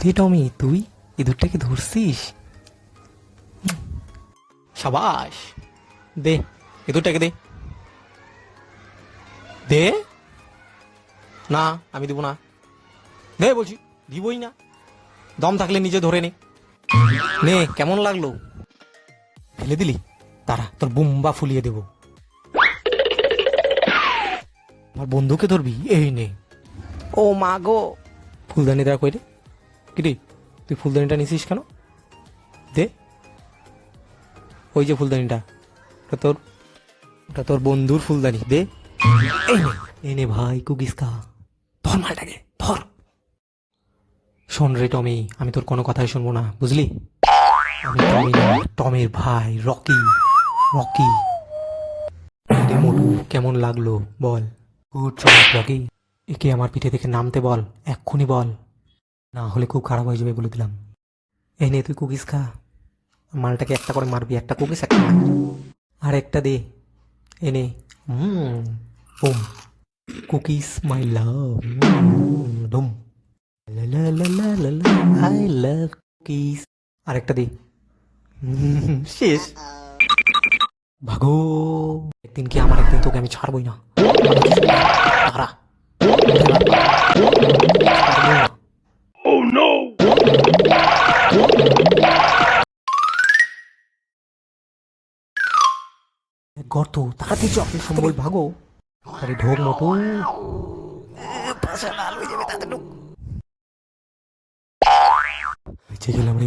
দে টমি, তুই ইঁদুরটাকে ধরছিস? সাবাস, দে ইঁদুরটাকে দে। দে না, আমি দিব না। দে বলছি, দিবই না। দম থাকলে নিজে ধরে নে। নে, কেমন লাগলো? ফেলে দিলি? তারা তোর বুম্বা ফুলিয়ে দেব। আমার বন্ধুকে ধরবি? এই নে। ও মা গো, ফুলদানি দেওয়া কই রে? কিরে, তুই ফুলদানিটা নিছিস কেন? দে, ওই যে ফুলদানিটা, ওটা তোর বন্ধুর ফুলদানি, দে। এই নে, এই নে ভাই, কুকিস খা। ধর মালটাকে, ধর। শোন রে টমি, আমি তোর কোনো কথাই শুনবো না, বুঝলি? আমি টমি না, টমের ভাই রকি। রকি রে মোটু, কেমন লাগলো বল? Good job Rocky. একে আমার পিঠে থেকে নামতে বল, এক্ষুনি বল, না হলে খুব খারাপ হয়ে যাবে বলে দিলাম। এই নে, তুই কুকিস খা। মালটাকে একটা করে মারবি, একটা কুকিস একটা মার। আর একটা দে, এনে। বুম, কুকিস মাই লাভ। ডুম, লা লা লা লা লা লা, আই লাভ কুকিস। আরেকটা দে। শেষ। ভাগো, একদিন কি আমার, একদিন তোকে আমি ছাড়বই না। তারা গর্ত, তাড়াতাড়ি চল, সম্বল ভাগো। আরে ঢোক মতো, পাশা লাল হয়ে যাবে, তাড়াতাড়ি ঢোক। বেঁচে গেলাম রে।